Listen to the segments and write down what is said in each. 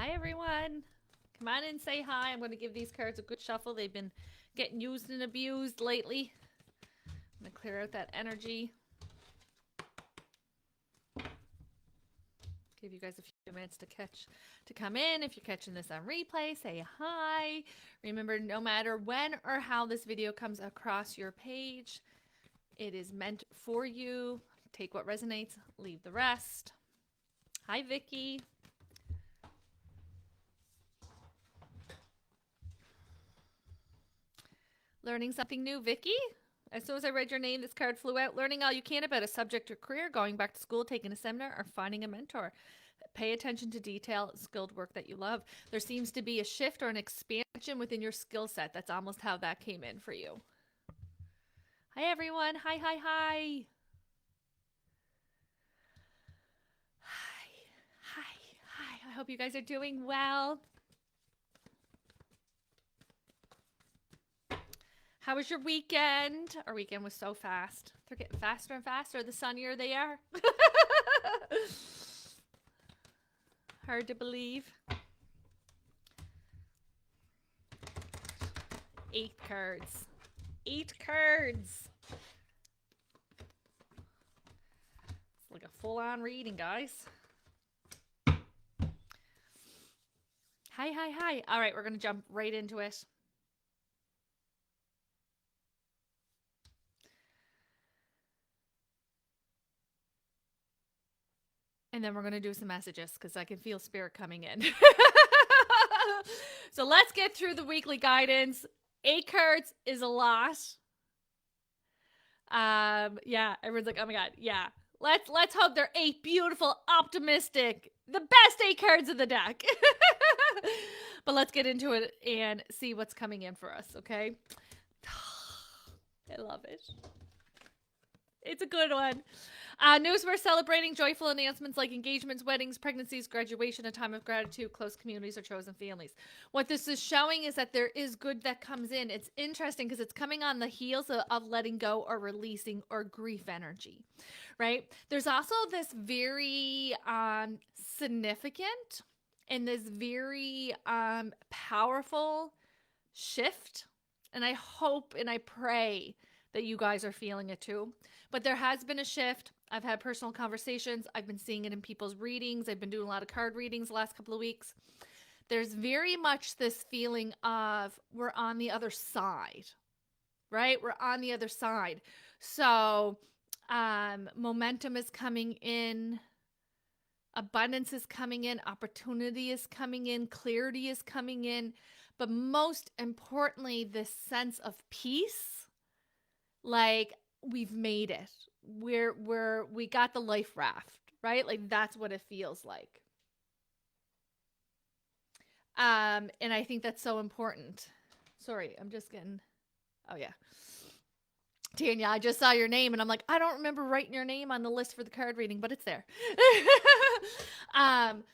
Hi, everyone. Come on in, say hi. I'm going to give these cards a good shuffle. They've been getting used and abused lately. I'm going to clear out that energy. Give you guys a few minutes to come in. If you're catching this on replay, say hi. Remember, no matter when or how this video comes across your page, it is meant for you. Take what resonates, leave the rest. Hi, Vicky. Learning something new, Vicky? As soon as I read your name, this card flew out. Learning all you can about a subject or career, going back to school, taking a seminar, or finding a mentor. Pay attention to detail, skilled work that you love. There seems to be a shift or an expansion within your skill set. That's almost how that came in for you. Hi, everyone. Hi, hi, hi. Hi, hi, hi. I hope you guys are doing well. How was your weekend? Our weekend was so fast. They're getting faster and faster the sunnier they are. Hard to believe. 8 cards. 8 cards. It's like a full-on reading, guys. Hi, hi, hi. All right, we're going to jump right into it. And then we're going to do some messages because I can feel spirit coming in. So let's get through the weekly guidance. 8 cards is a lot. Yeah, everyone's like, oh my God, yeah. Let's hope they're 8 beautiful, optimistic, the best 8 cards of the deck. But let's get into it and see what's coming in for us, okay? I love it. It's a good one. News we're celebrating joyful announcements like engagements, weddings, pregnancies, graduation, a time of gratitude, close communities, or chosen families. What this is showing is that there is good that comes in. It's interesting because it's coming on the heels of letting go or releasing or grief energy, right? There's also this very significant and this very powerful shift. And I hope and I pray that you guys are feeling it too. But there has been a shift. I've had personal conversations. I've been seeing it in people's readings. I've been doing a lot of card readings the last couple of weeks. There's very much this feeling of we're on the other side, right? We're on the other side. So momentum is coming in. Abundance is coming in. Opportunity is coming in. Clarity is coming in. But most importantly, this sense of peace, like we've made it. We got the life raft, right? Like that's what it feels like. And I think that's so important. Sorry, I'm just getting, oh yeah. Tanya, I just saw your name and I'm like, I don't remember writing your name on the list for the card reading, but it's there. But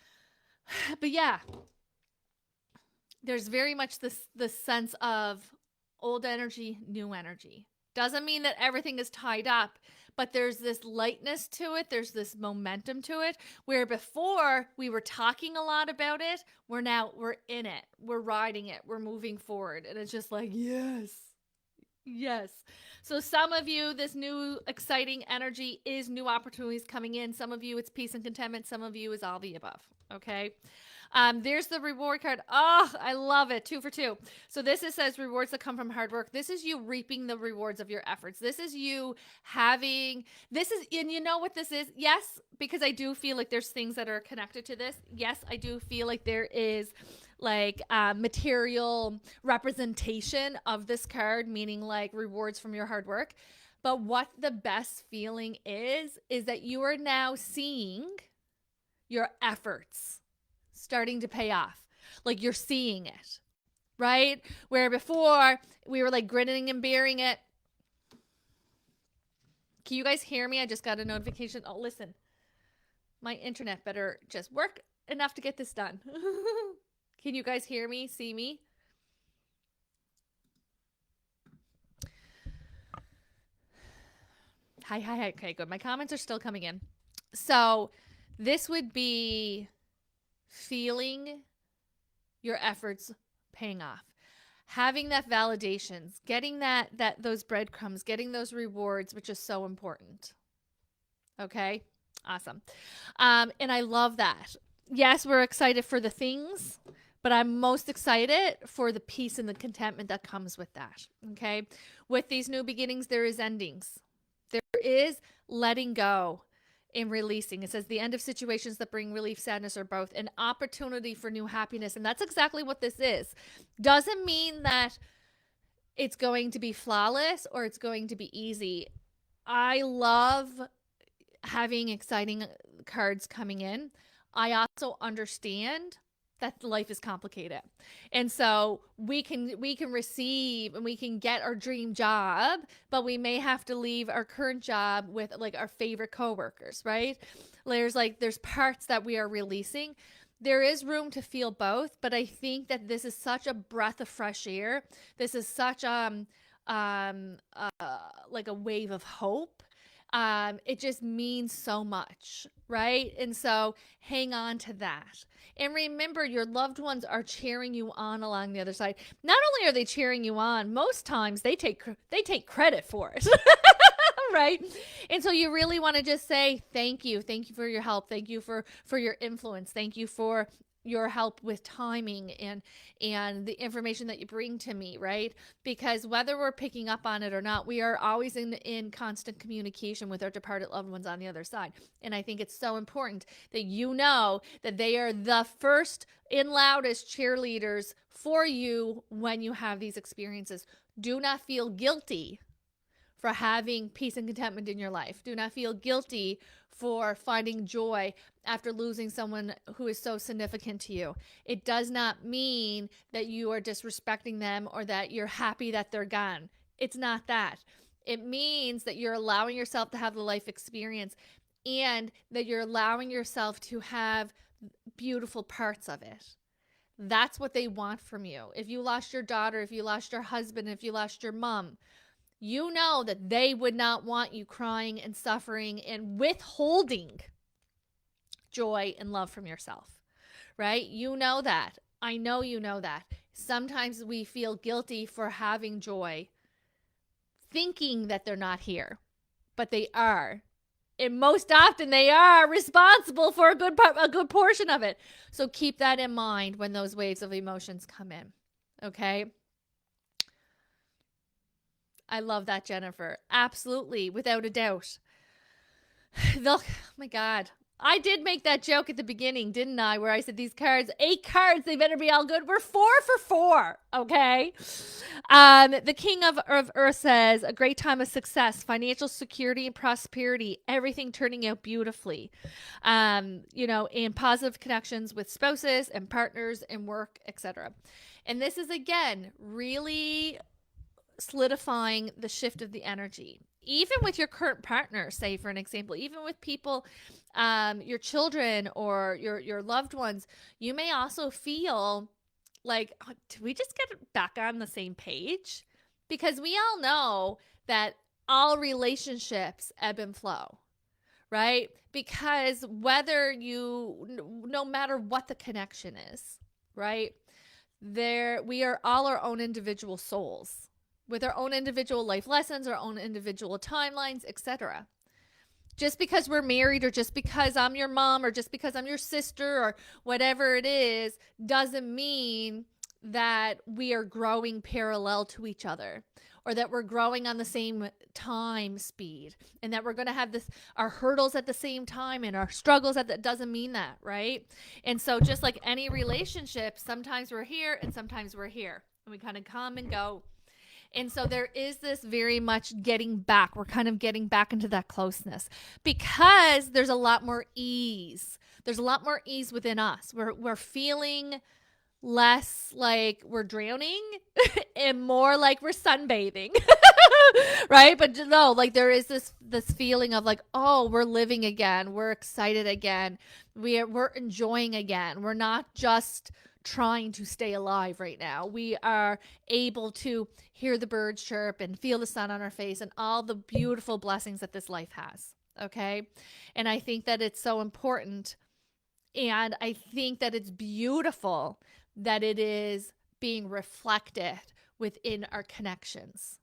yeah, there's very much this sense of old energy, new energy. Doesn't mean that everything is tied up, but there's this lightness to it. There's this momentum to it, where before we were talking a lot about it, we're in it. We're riding it. We're moving forward. And it's just like, yes. Yes. So some of you, this new exciting energy is new opportunities coming in. Some of you, it's peace and contentment. Some of you is all the above. Okay. There's the reward card. Oh, I love it. 2 for 2. So this says rewards that come from hard work. This is you reaping the rewards of your efforts. This is you having, and you know what this is? Yes, because I do feel like there's things that are connected to this. Yes, I do feel like there is like material representation of this card, meaning like rewards from your hard work. But what the best feeling is that you are now seeing your efforts starting to pay off. Like you're seeing it, right? Where before we were like grinning and bearing it. Can you guys hear me? I just got a notification. Oh, listen, my internet better just work enough to get this done. Can you guys hear me, see me? Hi, hi, hi. Okay, good. My comments are still coming in. So this would be feeling your efforts paying off. Having that validations, getting those breadcrumbs, getting those rewards, which is so important. Okay? Awesome. And I love that. Yes, we're excited for the things, but I'm most excited for the peace and the contentment that comes with that. Okay? With these new beginnings, there is endings. There is letting go and releasing. It says the end of situations that bring relief, sadness, or both, an opportunity for new happiness. And that's exactly what this is. Doesn't mean that it's going to be flawless or it's going to be easy. I love having exciting cards coming in. I also understand that life is complicated. And so we can receive and we can get our dream job, but we may have to leave our current job with like our favorite coworkers, right? There's parts that we are releasing. There is room to feel both, but I think that this is such a breath of fresh air. This is such like a wave of hope. It just means so much, right? And so hang on to that. And remember, your loved ones are cheering you on along the other side. Not only are they cheering you on, most times they take credit for it. Right? And so you really want to just say thank you. Thank you for your help. Thank you for your influence. Thank you for your help with timing and the information that you bring to me, right? Because whether we're picking up on it or not, we are always in constant communication with our departed loved ones on the other side. And I think it's so important that you know that they are the first and loudest cheerleaders for you when you have these experiences. Do not feel guilty for having peace and contentment in your life. Do not feel guilty for finding joy after losing someone who is so significant to you. It does not mean that you are disrespecting them or that you're happy that they're gone. It's not that. It means that you're allowing yourself to have the life experience and that you're allowing yourself to have beautiful parts of it. That's what they want from you. If you lost your daughter, if you lost your husband, if you lost your mom, you know that they would not want you crying and suffering and withholding joy and love from yourself, right? You know that. I know you know that. Sometimes we feel guilty for having joy, thinking that they're not here, but they are. And most often they are responsible for a good portion of it. So keep that in mind when those waves of emotions come in, okay? I love that, Jennifer. Absolutely, without a doubt. Oh my God. I did make that joke at the beginning, didn't I? Where I said these cards, 8 cards, they better be all good. We're 4 for 4, okay? The King of Earth says, a great time of success, financial security and prosperity, everything turning out beautifully. And positive connections with spouses and partners and work, etc. And this is, again, really solidifying the shift of the energy, even with your current partner, say for an example, even with people, your children or your loved ones. You may also feel like, oh, do we just get back on the same page? Because we all know that all relationships ebb and flow, right? Because no matter what the connection is, right, we are all our own individual souls, with our own individual life lessons, our own individual timelines, etc. Just because we're married or just because I'm your mom or just because I'm your sister or whatever it is, doesn't mean that we are growing parallel to each other or that we're growing on the same time speed and that we're going to have our hurdles at the same time and our struggles doesn't mean that, right? And so just like any relationship, sometimes we're here and sometimes we're here and we kind of come and go. And so there is this very much getting back. We're kind of getting back into that closeness because there's a lot more ease. There's a lot more ease within us. We're feeling less like we're drowning and more like we're sunbathing, right? But no, like there is this feeling of like, oh, we're living again. We're excited again. We're enjoying again. We're not just trying to stay alive right now. We are able to hear the birds chirp and feel the sun on our face and all the beautiful blessings that this life has. Okay. And I think that it's so important. And I think that it's beautiful that it is being reflected within our connections.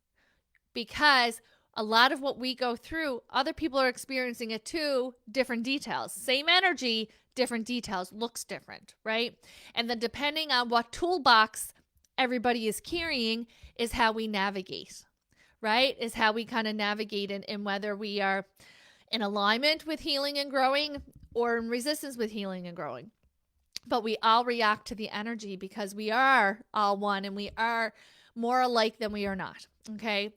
Because a lot of what we go through, other people are experiencing it too, different details. Same energy, different details, looks different, right? And then depending on what toolbox everybody is carrying is how we navigate, right? Is how we kind of navigate in whether we are in alignment with healing and growing or in resistance with healing and growing. But we all react to the energy because we are all one and we are more alike than we are not. Okay.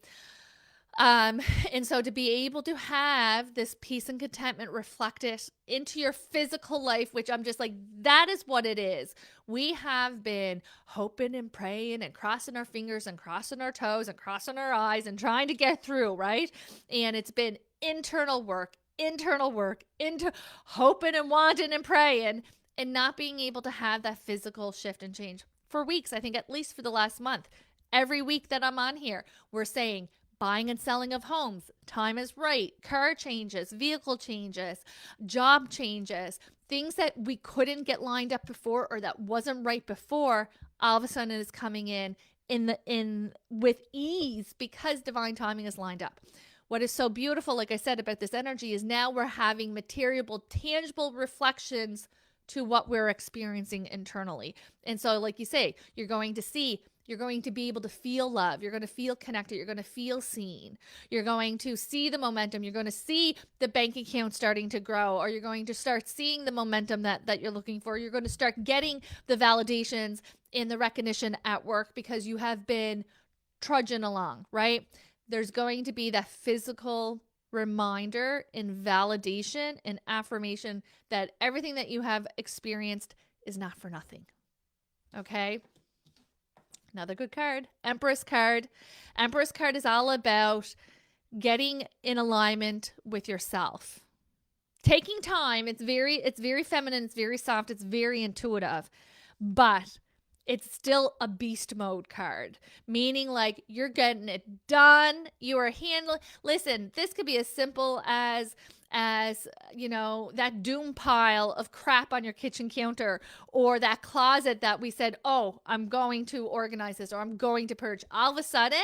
And so to be able to have this peace and contentment reflected into your physical life, which I'm just like, that is what it is. We have been hoping and praying and crossing our fingers and crossing our toes and crossing our eyes and trying to get through, right? And it's been internal work, into hoping and wanting and praying and not being able to have that physical shift and change for weeks. I think at least for the last month, every week that I'm on here, we're saying, buying and selling of homes, time is right, car changes, vehicle changes, job changes, things that we couldn't get lined up before or that wasn't right before, all of a sudden is coming in with ease because divine timing is lined up. What is so beautiful, like I said, about this energy is now we're having material, tangible reflections to what we're experiencing internally. And so, like you say, you're going to be able to feel love. You're going to feel connected. You're going to feel seen. You're going to see the momentum. You're going to see the bank account starting to grow, or you're going to start seeing the momentum that you're looking for. You're going to start getting the validations and the recognition at work because you have been trudging along, right? There's going to be that physical reminder and validation and affirmation that everything that you have experienced is not for nothing. Okay? Another good card, Empress card. Empress card is all about getting in alignment with yourself. Taking time, it's very feminine, it's very soft, it's very intuitive, but it's still a beast mode card, meaning like you're getting it done, you are handling. Listen, this could be as simple as you know, that doom pile of crap on your kitchen counter, or that closet that we said, oh, I'm going to organize this, or I'm going to purge. All of a sudden,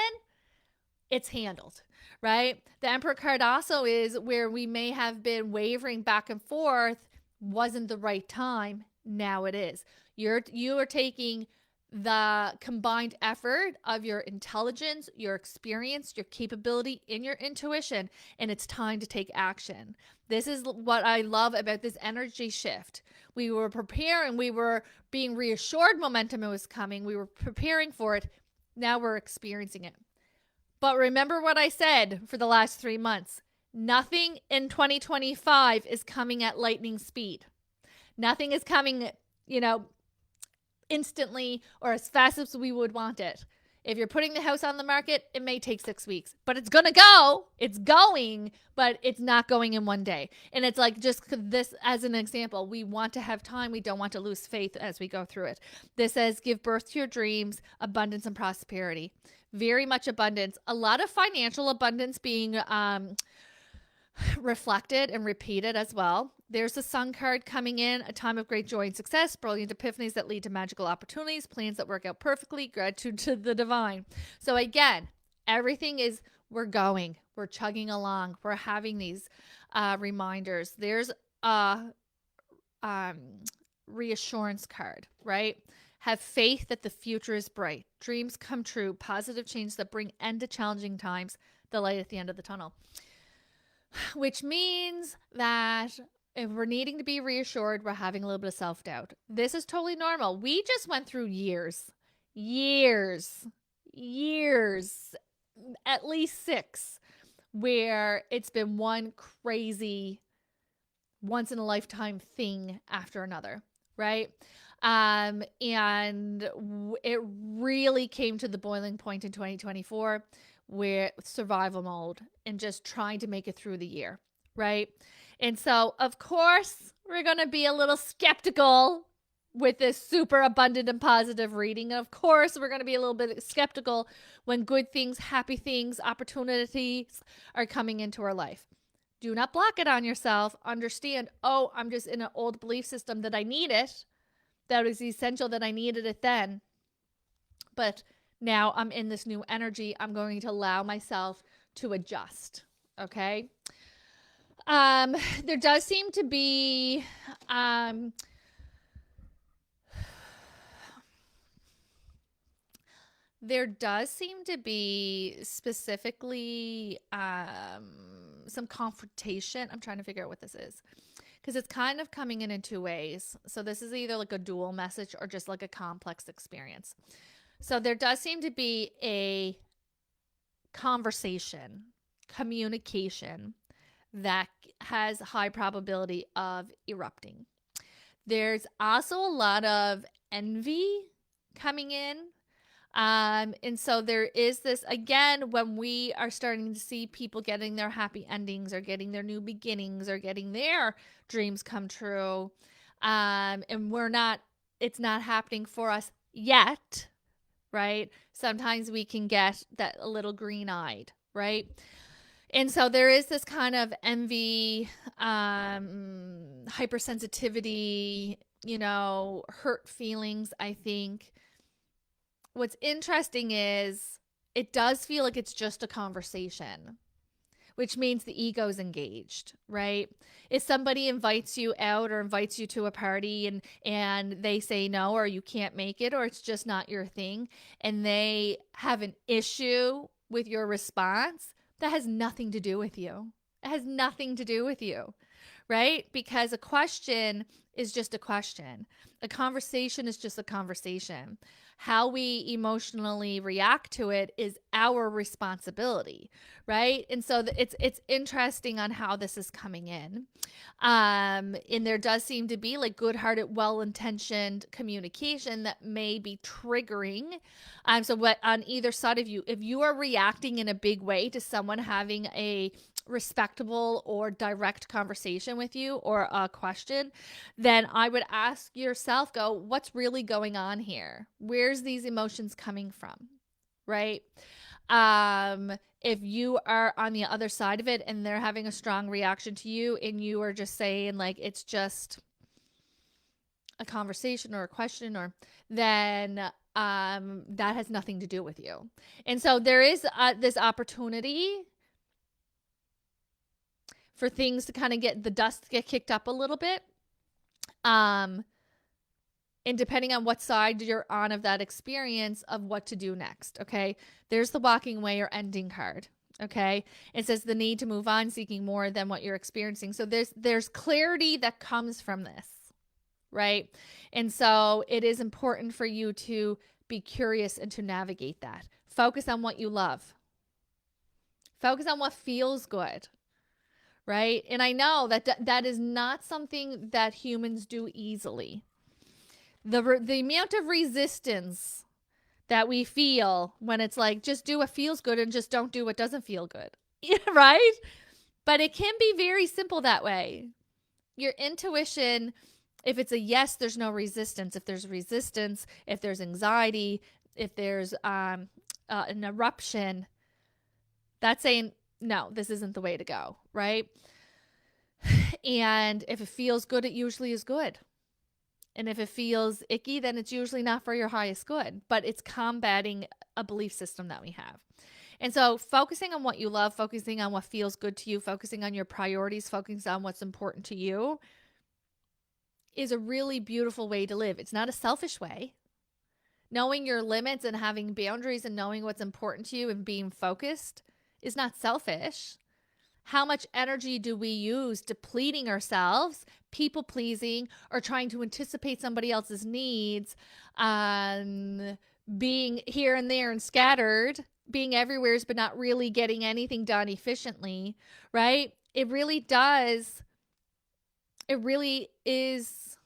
it's handled, right? The Emperor card also is where we may have been wavering back and forth, wasn't the right time. Now it is. You are taking the combined effort of your intelligence, your experience, your capability, and your intuition, and it's time to take action. This is what I love about this energy shift. We were preparing, we were being reassured momentum was coming, we were preparing for it. Now we're experiencing it. But remember what I said for the last 3 months. Nothing in 2025 is coming at lightning speed. Nothing is coming, instantly or as fast as we would want it. If you're putting the house on the market, it may take 6 weeks, but it's going to go. It's going, but it's not going in one day. And it's like, just this as an example, we want to have time. We don't want to lose faith as we go through it. This says, give birth to your dreams, abundance and prosperity. Very much abundance. A lot of financial abundance being reflected and repeated as well. There's the Sun card coming in, a time of great joy and success, brilliant epiphanies that lead to magical opportunities, plans that work out perfectly, gratitude to the divine. So again, everything is, we're going, we're chugging along, we're having these reminders. There's a reassurance card, right? Have faith that the future is bright. Dreams come true, positive change that bring end to challenging times, the light at the end of the tunnel. Which means that if we're needing to be reassured, we're having a little bit of self-doubt. This is totally normal. We just went through years, at least 6, where it's been one crazy, once in a lifetime thing after another, right? And it really came to the boiling point in 2024 where survival mode and just trying to make it through the year, right? And so, of course, we're going to be a little skeptical with this super abundant and positive reading. And of course, we're going to be a little bit skeptical when good things, happy things, opportunities are coming into our life. Do not block it on yourself. Understand, oh, I'm just in an old belief system that I need it. that was essential, that I needed it then. But now I'm in this new energy. I'm going to allow myself to adjust. Okay. There does seem to be, specifically some confrontation. I'm trying to figure out what this is, because it's kind of coming in two ways. So this is either like a dual message or just like a complex experience. So there does seem to be a conversation, communication that has high probability of erupting. There's also a lot of envy coming in. And so there is this, again, when we are starting to see people getting their happy endings or getting their new beginnings or getting their dreams come true. And it's not happening for us yet, right? Sometimes we can get that a little green-eyed, right? And so there is this kind of envy, hypersensitivity, hurt feelings, I think. What's interesting is it does feel like it's just a conversation, which means the ego's engaged, right? If somebody invites you out or invites you to a party and they say no, or you can't make it, or it's just not your thing, and they have an issue with your response, that has nothing to do with you. It has nothing to do with you, right? Because a question is just a question. A conversation is just a conversation. How we emotionally react to it is our responsibility, right? And so it's interesting on how this is coming in. And there does seem to be like good-hearted, well-intentioned communication that may be triggering. So what on either side of you, if you are reacting in a big way to someone having a respectable or direct conversation with you or a question, then I would ask yourself, what's really going on here? Where's these emotions coming from? Right? If you are on the other side of it and they're having a strong reaction to you and you are just saying like, it's just a conversation or a question, or then that has nothing to do with you. And so there is this opportunity for things to kind of get kicked up a little bit. And depending on what side you're on of that experience of what to do next. Okay. There's the walking away or ending card. Okay. It says the need to move on, seeking more than what you're experiencing. So there's clarity that comes from this. Right. And so it is important for you to be curious and to navigate that. Focus on what you love. Focus on what feels good. Right? And I know that is not something that humans do easily. The amount of resistance that we feel when it's like, just do what feels good and just don't do what doesn't feel good. Right? But it can be very simple that way. Your intuition, if it's a yes, there's no resistance. If there's resistance, if there's anxiety, if there's an eruption, that's saying, no, this isn't the way to go, right? And if it feels good, it usually is good. And if it feels icky, then it's usually not for your highest good, but it's combating a belief system that we have. And so focusing on what you love, focusing on what feels good to you, focusing on your priorities, focusing on what's important to you is a really beautiful way to live. It's not a selfish way. Knowing your limits and having boundaries and knowing what's important to you and being focused is not selfish. How much energy do we use depleting ourselves, people pleasing, or trying to anticipate somebody else's needs, being here and there and scattered, being everywhere but not really getting anything done efficiently, right? It really does. It really is.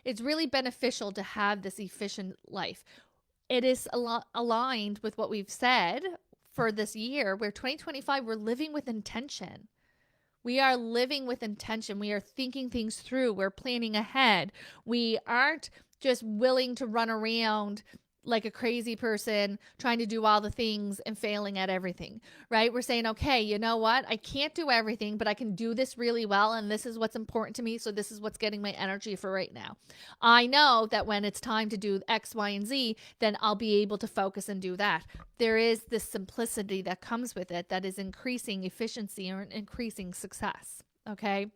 It's really beneficial to have this efficient life. It is aligned with what we've said for this year, where 2025, we're living with intention. We are living with intention. We are thinking things through. We're planning ahead. We aren't just willing to run around like a crazy person trying to do all the things and failing at everything, right? We're saying, okay, you know what? I can't do everything, but I can do this really well. And this is what's important to me. So this is what's getting my energy for right now. I know that when it's time to do X, Y, and Z, then I'll be able to focus and do that. There is this simplicity that comes with it that is increasing efficiency or increasing success. Okay.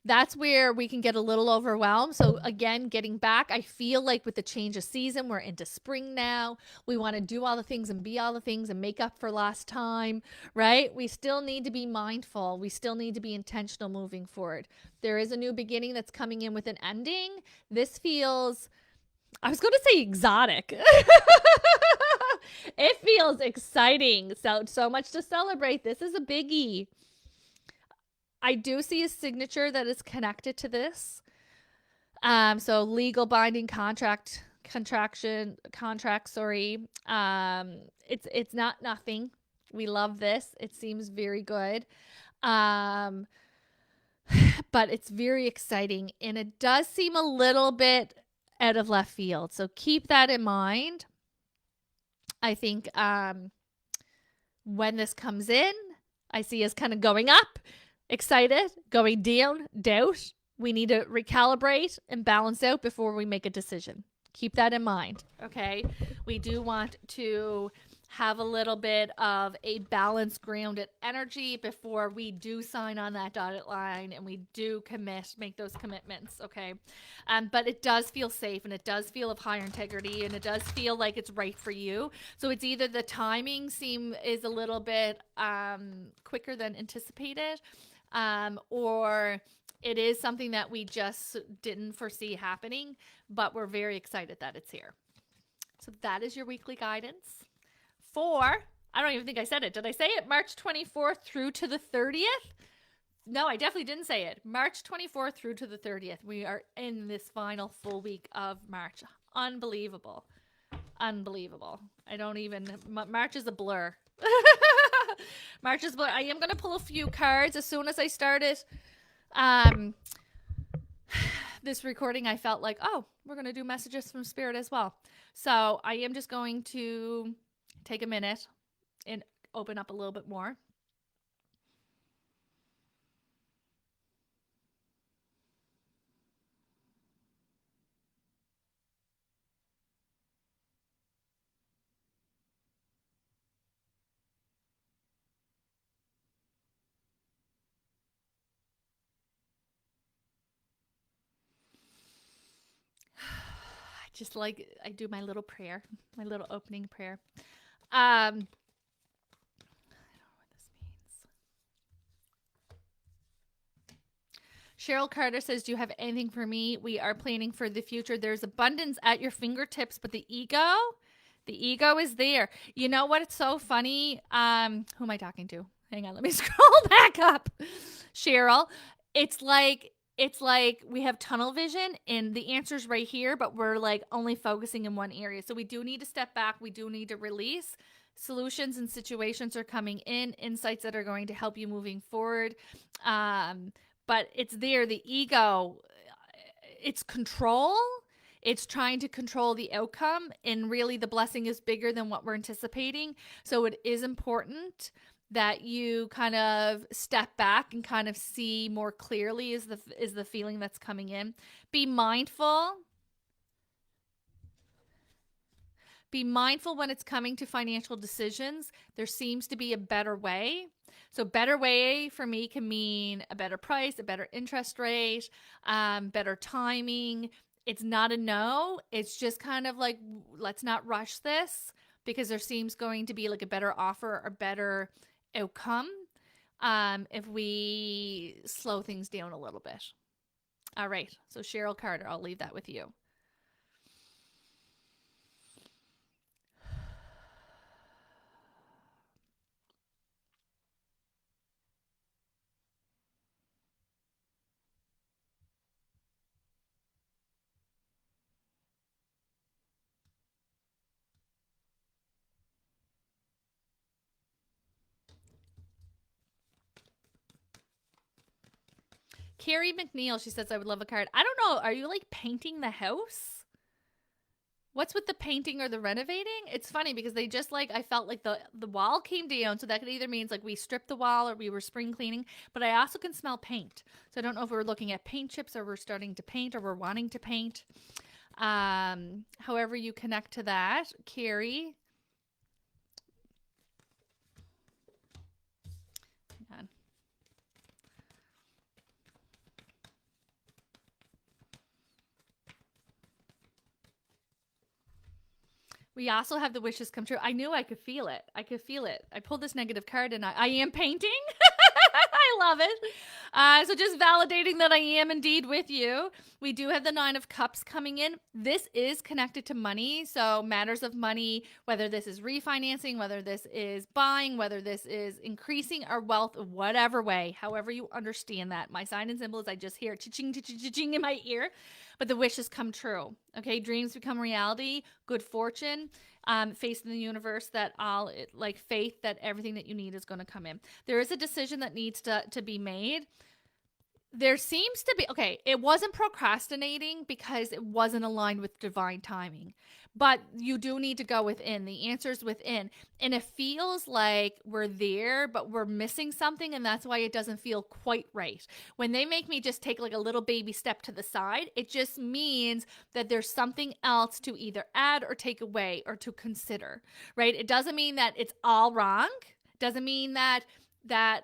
That's where we can get a little overwhelmed. So again, getting back, I feel like with the change of season, we're into spring now. We want to do all the things and be all the things and make up for lost time, right? We still need to be mindful. We still need to be intentional moving forward. There is a new beginning that's coming in with an ending. This feels, I was going to say exotic. It feels exciting. So much to celebrate. This is a biggie. I do see a signature that is connected to this. So legal binding contract, sorry. It's not nothing. We love this. It seems very good. But it's very exciting, and it does seem a little bit out of left field. So keep that in mind. I think when this comes in, I see us kind of going up, excited, going down, doubt. We need to recalibrate and balance out before we make a decision. Keep that in mind, okay? We do want to have a little bit of a balanced, grounded energy before we do sign on that dotted line and we do make those commitments, okay? But it does feel safe, and it does feel of higher integrity, and it does feel like it's right for you. So it's either the timing is a little bit quicker than anticipated, or it is something that we just didn't foresee happening, but we're very excited that it's here. So that is your weekly guidance for, I don't even think I said it. Did I say it? March 24th through to the 30th? No, I definitely didn't say it. March 24th through to the 30th. We are in this final full week of March. Unbelievable. Unbelievable. March is a blur. March is a blur. I am going to pull a few cards as soon as I started this recording. I felt like, oh, we're going to do messages from Spirit as well. So I am just going to take a minute and open up a little bit more. Just like I do my little prayer, my little opening prayer. I don't know what this means. Cheryl Carter says, do you have anything for me? We are planning for the future. There's abundance at your fingertips, but the ego is there. You know what? It's so funny. Who am I talking to? Hang on. Let me scroll back up. Cheryl, it's like we have tunnel vision and the answer's right here, but we're like only focusing in one area. So we do need to step back. We do need to release. Solutions and situations are coming in, insights that are going to help you moving forward. But it's there. The ego, it's control. It's trying to control the outcome. And really the blessing is bigger than what we're anticipating. So it is important that you kind of step back and kind of see more clearly is the feeling that's coming in. Be mindful. Be mindful when it's coming to financial decisions. There seems to be a better way. So better way for me can mean a better price, a better interest rate, better timing. It's not a no. It's just kind of like, let's not rush this because there seems going to be like a better offer or better outcome if we slow things down a little bit. All right. So Cheryl Carter, I'll leave that with you. Carrie McNeil, she says, I would love a card. I don't know. Are you like painting the house? What's with the painting or the renovating? It's funny because they just like, I felt like the wall came down, so that could either means like we stripped the wall or we were spring cleaning, but I also can smell paint. So I don't know if we're looking at paint chips or we're starting to paint or we're wanting to paint. However you connect to that, Carrie. Hang on. We also have the wishes come true. I knew I could feel it. I could feel it. I pulled this negative card and I am painting. I love it. So just validating that I am indeed with you. We do have the 9 of Cups coming in. This is connected to money. So matters of money, whether this is refinancing, whether this is buying, whether this is increasing our wealth, whatever way, however you understand that. My sign and symbol is I just hear cha-ching, cha-ching, cha-ching in my ear. But the wishes come true. Okay, dreams become reality. Good fortune. Faith in the universe that like faith that everything that you need is going to come in. There is a decision that needs to be made. There seems to be, okay, it wasn't procrastinating because it wasn't aligned with divine timing. But you do need to go within. The answer's within. And it feels like we're there, but we're missing something, and that's why it doesn't feel quite right. When they make me just take like a little baby step to the side, it just means that there's something else to either add or take away or to consider, right? It doesn't mean that it's all wrong. It doesn't mean that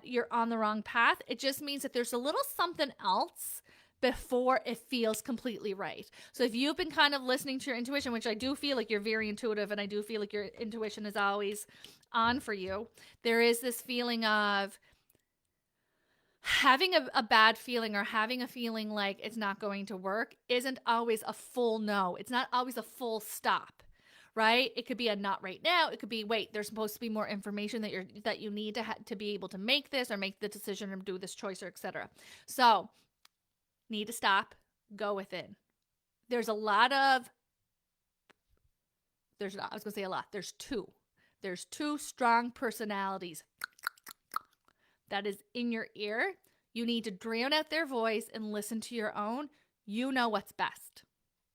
you're on the wrong path. It just means that there's a little something else before it feels completely right. So if you've been kind of listening to your intuition, which I do feel like you're very intuitive and I do feel like your intuition is always on for you, there is this feeling of having a bad feeling or having a feeling like it's not going to work isn't always a full no. It's not always a full stop. Right? It could be a not right now. It could be, wait, there's supposed to be more information that you need to be able to make this or make the decision or do this choice or etc. So need to stop, go within. There's a lot of, I was going to say a lot. There's two strong personalities that is in your ear. You need to drown out their voice and listen to your own. You know what's best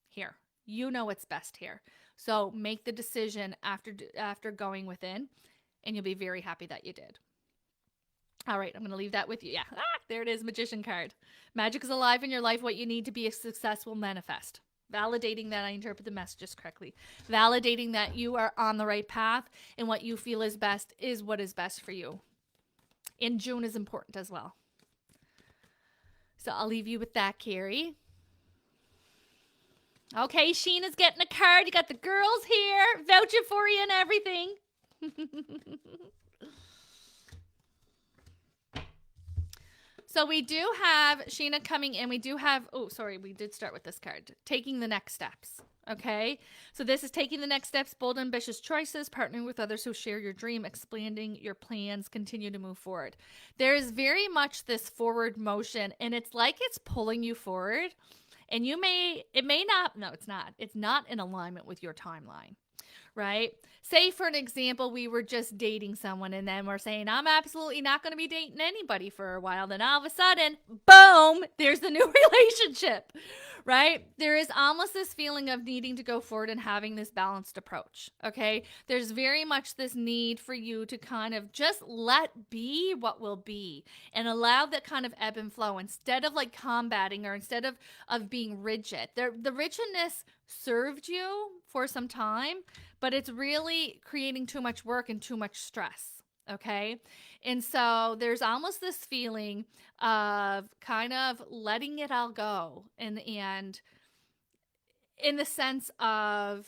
here. You know what's best here. So make the decision after going within, and you'll be very happy that you did. All right, I'm going to leave that with you. Yeah, there it is, Magician card. Magic is alive in your life. What you need to be a successful manifest. Validating that I interpret the messages correctly. Validating that you are on the right path, and what you feel is best is what is best for you. And June is important as well. So I'll leave you with that, Carrie. Okay, Sheena's getting a card. You got the girls here vouching for you and everything. So we do have Sheena coming in. We do have, we did start with this card. Taking the next steps. Okay, so this is taking the next steps, bold, ambitious choices, partnering with others who share your dream, expanding your plans, continue to move forward. There is very much this forward motion, and it's like it's pulling you forward. And it's not in alignment with your timeline, right? Say, for an example, we were just dating someone and then we're saying, I'm absolutely not going to be dating anybody for a while. Then all of a sudden, boom, there's the new relationship, right? There is almost this feeling of needing to go forward and having this balanced approach, okay? There's very much this need for you to kind of just let be what will be and allow that kind of ebb and flow instead of like combating or instead of being rigid. The rigidness served you for some time, but it's really creating too much work and too much stress. Okay. And so there's almost this feeling of kind of letting it all go. And in the sense of,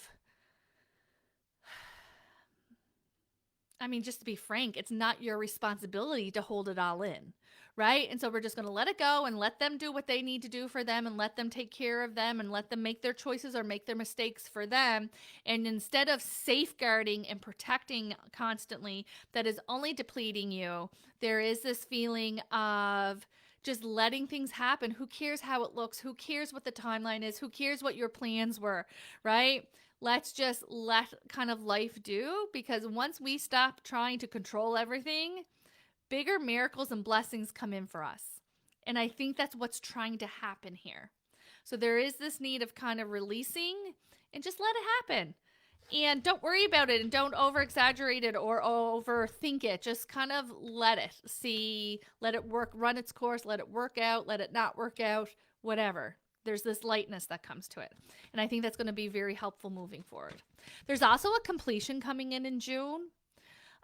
just to be frank, it's not your responsibility to hold it all in. Right? And so we're just going to let it go and let them do what they need to do for them and let them take care of them and let them make their choices or make their mistakes for them. And instead of safeguarding and protecting constantly, that is only depleting you, there is this feeling of just letting things happen. Who cares how it looks? Who cares what the timeline is? Who cares what your plans were? Right? Let's just let kind of life do, because once we stop trying to control everything, bigger miracles and blessings come in for us. And I think that's what's trying to happen here. So there is this need of kind of releasing and just let it happen. And don't worry about it and don't over exaggerate it or overthink it. Just kind of let it see, let it work, run its course, let it work out, let it not work out, whatever. There's this lightness that comes to it. And I think that's going to be very helpful moving forward. There's also a completion coming in June.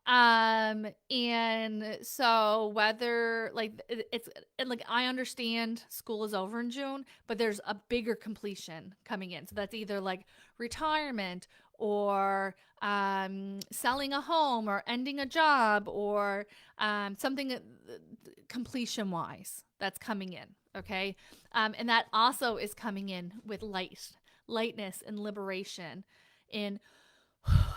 And so whether like it's like, I understand school is over in June, but there's a bigger completion coming in. So that's either like retirement or selling a home or ending a job or something completion wise that's coming in. Okay. And that also is coming in with lightness and liberation in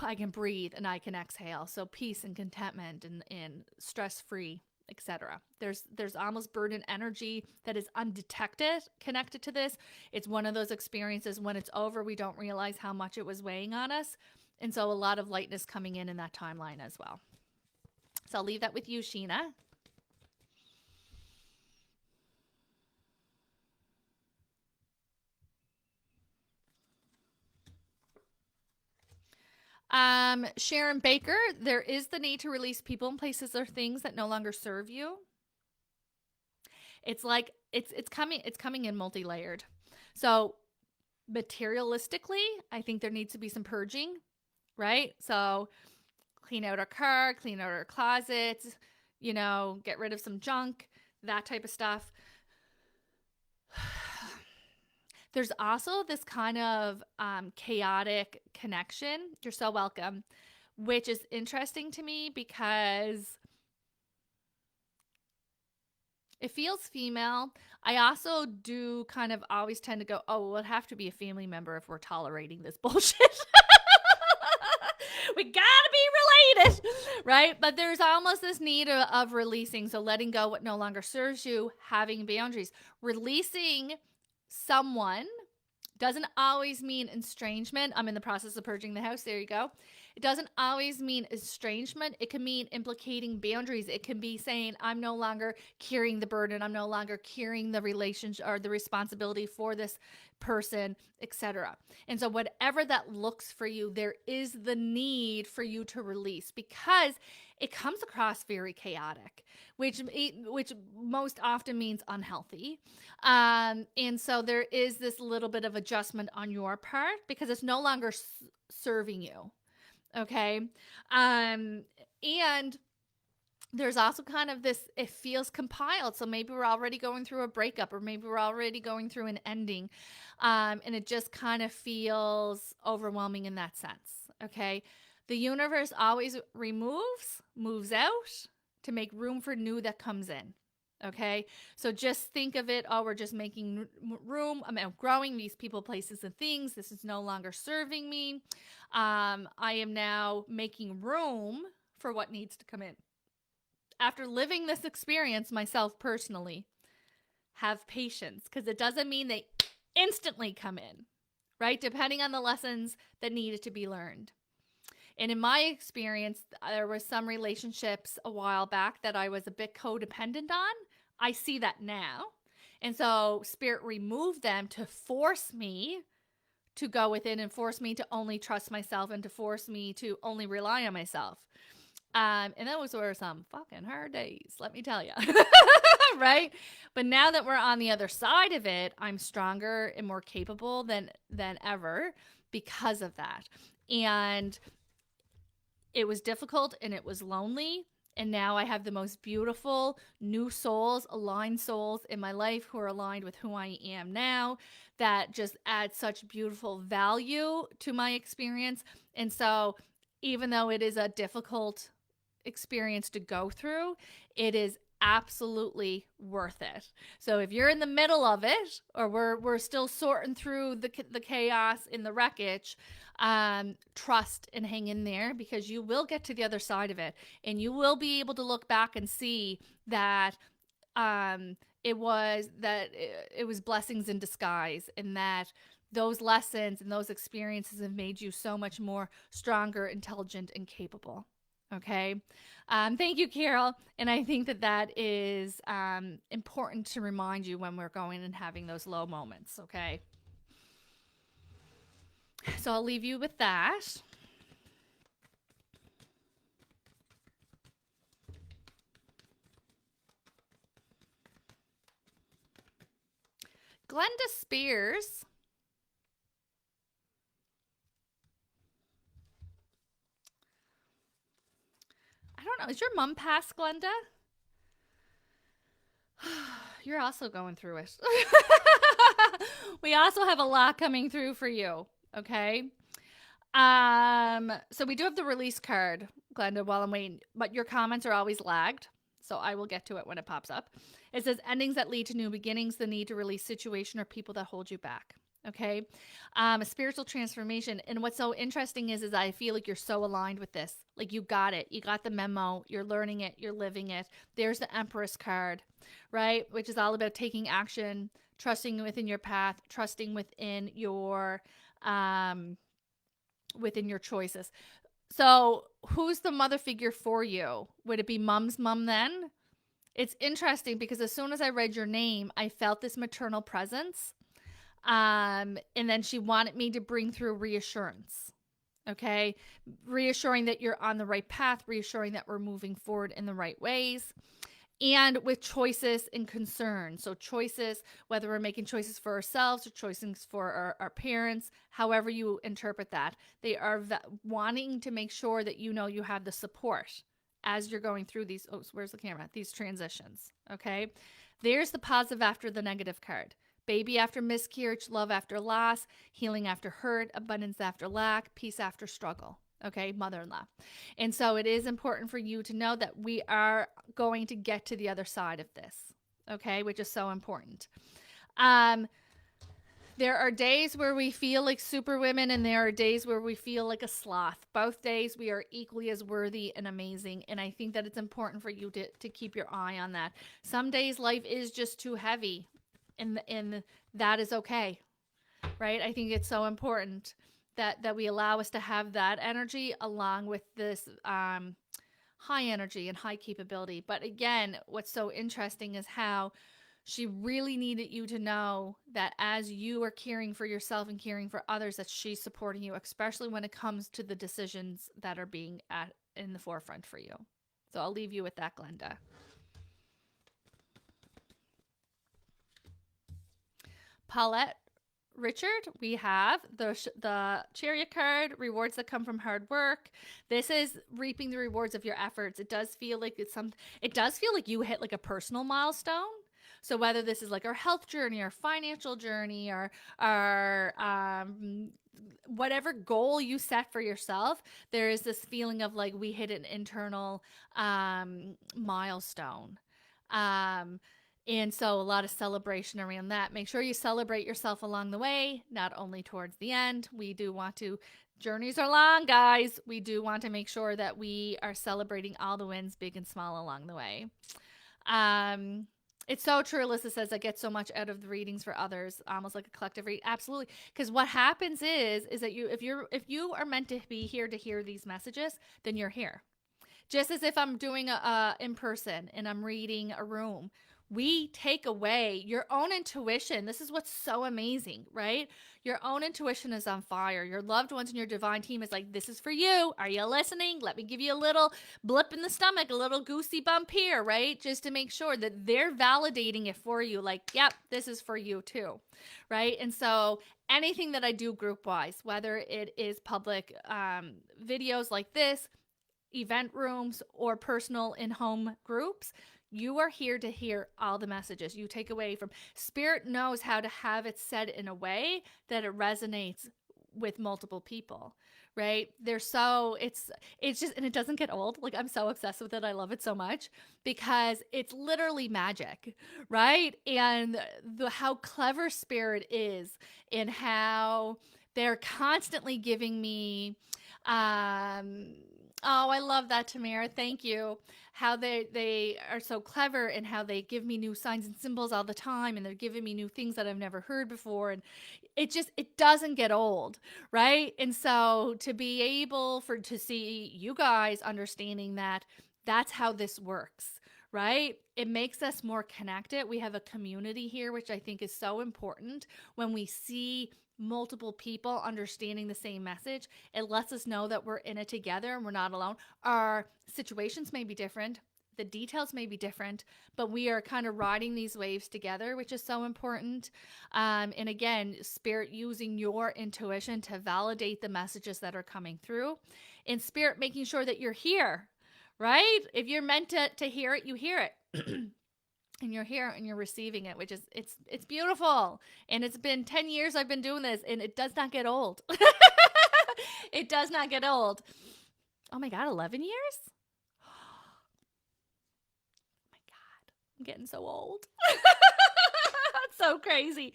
I can breathe and I can exhale. So peace and contentment and stress-free, etc. There's almost burden energy that is undetected connected to this. It's one of those experiences when it's over, we don't realize how much it was weighing on us. And so a lot of lightness coming in that timeline as well. So I'll leave that with you, Sheena. Sharon Baker, there is the need to release people and places or things that no longer serve you. It's like it's coming in multi-layered. So materialistically, I think there needs to be some purging, right? So clean out our car, clean out our closets, get rid of some junk, that type of stuff. There's also this kind of chaotic connection. You're so welcome, which is interesting to me because it feels female. I also do kind of always tend to go, oh, well, it'd have to be a family member if we're tolerating this bullshit. We gotta be related, right? But there's almost this need of releasing. So letting go what no longer serves you, having boundaries, releasing someone doesn't always mean estrangement. I'm in the process of purging the house. There you go. It doesn't always mean estrangement. It can mean implicating boundaries. It can be saying, I'm no longer carrying the burden. I'm no longer carrying the relationship or the responsibility for this person, etc. And so whatever that looks for you, there is the need for you to release because it comes across very chaotic, which most often means unhealthy. And so there is this little bit of adjustment on your part because it's no longer serving you. Okay. And there's also kind of this, it feels compiled. So maybe we're already going through a breakup or maybe we're already going through an ending. And it just kind of feels overwhelming in that sense. Okay. The universe always moves out to make room for new that comes in. Okay. So just think of it. Oh, we're just making room. I'm outgrowing these people, places, and things. This is no longer serving me. I am now making room for what needs to come in. After living this experience myself personally, have patience because it doesn't mean they instantly come in, right? Depending on the lessons that needed to be learned. And in my experience, there were some relationships a while back that I was a bit codependent on. I see that now. And so Spirit removed them to force me to go within and force me to only trust myself and to force me to only rely on myself. And those were some fucking hard days, let me tell you. Right? But now that we're on the other side of it, I'm stronger and more capable than ever because of that. And it was difficult and it was lonely. And now I have the most beautiful new souls, aligned souls in my life who are aligned with who I am now that just add such beautiful value to my experience. And so even though it is a difficult experience to go through, it is absolutely worth it. So if you're in the middle of it or we're still sorting through the chaos in the wreckage, trust and hang in there because you will get to the other side of it and you will be able to look back and see that it was blessings in disguise and that those lessons and those experiences have made you so much more stronger, intelligent, and capable. Okay. Thank you, Carol. And I think that that is important to remind you when we're going and having those low moments. Okay. So I'll leave you with that. Glenda Spears. I don't know. Is your mom past, Glenda? You're also going through it. We also have a lot coming through for you. Okay. So we do have the release card, Glenda, while I'm waiting, but your comments are always lagged. So I will get to it when it pops up. It says endings that lead to new beginnings, the need to release situation or people that hold you back. Okay. A spiritual transformation. And what's so interesting is I feel like you're so aligned with this. Like you got it. You got the memo. You're learning it. You're living it. There's the Empress card, right? Which is all about taking action, trusting within your path, trusting within your choices. So, who's the mother figure for you? Would it be mom's mom then? It's interesting because as soon as I read your name, I felt this maternal presence. And then she wanted me to bring through reassurance. Okay. Reassuring that you're on the right path, reassuring that we're moving forward in the right ways. And with choices and concerns. So choices, whether we're making choices for ourselves or choices for our parents, however you interpret that, they are wanting to make sure that you know you have the support as you're going through these, where's the camera? These transitions, okay? There's the positive after the negative card. Baby after miscarriage, love after loss, healing after hurt, abundance after lack, peace after struggle. Okay, mother-in-law. And so it is important for you to know that we are going to get to the other side of this, okay, which is so important. There are days where we feel like superwomen and there are days where we feel like a sloth. Both days we are equally as worthy and amazing. And I think that it's important for you to keep your eye on that. Some days life is just too heavy and that is okay, right? I think it's so important that we allow us to have that energy along with this high energy and high capability. But again, what's so interesting is how she really needed you to know that as you are caring for yourself and caring for others, that she's supporting you, especially when it comes to the decisions that are being in the forefront for you. So I'll leave you with that, Glenda. Paulette Richard, we have the Chariot card, rewards that come from hard work. This is reaping the rewards of your efforts. It does feel like it does feel like you hit like a personal milestone. So whether this is like our health journey, our financial journey, or our whatever goal you set for yourself, there is this feeling of like we hit an internal milestone. And so a lot of celebration around that. Make sure you celebrate yourself along the way, not only towards the end. We do want to, journeys are long, guys. We do want to make sure that we are celebrating all the wins, big and small, along the way. It's so true. Alyssa says, I get so much out of the readings for others, almost like a collective read. Absolutely. Because what happens is that if you are meant to be here to hear these messages, then you're here. Just as if I'm doing a in person and I'm reading a room, we take away your own intuition. This is what's so amazing, right? Your own intuition is on fire. Your loved ones and your divine team is like, this is for you. Are you listening? Let me give you a little blip in the stomach, a little goosey bump here, right? Just to make sure that they're validating it for you. Like, yep, this is for you too, right? And so anything that I do group-wise, whether it is public videos like this, event rooms, or personal in-home groups, you are here to hear all the messages you take away from. Spirit knows how to have it said in a way that it resonates with multiple people, right? It's just, and it doesn't get old. Like, I'm so obsessed with it. I love it so much because it's literally magic, right? And how clever Spirit is and how they're constantly giving me Oh, I love that, Tamara. Thank you. How they are so clever and how they give me new signs and symbols all the time, and they're giving me new things that I've never heard before, and it doesn't get old, right? And so to be able for to see you guys understanding that that's how this works, right? It makes us more connected. We have a community here, which I think is so important when we see multiple people understanding the same message. It lets us know that we're in it together and we're not alone. Our situations may be different, the details may be different, but we are kind of riding these waves together, which is so important. And again, spirit using your intuition to validate the messages that are coming through, and spirit making sure that you're here, right? If you're meant to hear it, you hear it. And you're here and you're receiving it, which is it's beautiful. And it's been 10 years I've been doing this, and it does not get old. It does not get old. Oh my god, 11 years? Oh my god, I'm getting so old. That's so crazy.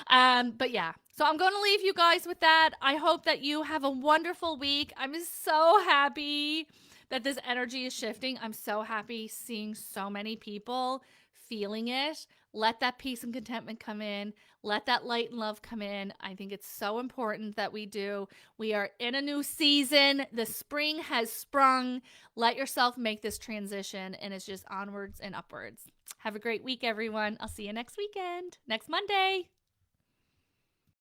But yeah, so I'm going to leave you guys with that. I hope that you have a wonderful week. I'm so happy that this energy is shifting. I'm so happy seeing so many people feeling it. Let that peace and contentment come in. Let that light and love come in. I think it's so important that we do. We are in a new season. The spring has sprung. Let yourself make this transition, and it's just onwards and upwards. Have a great week, everyone. I'll see you next weekend, next Monday.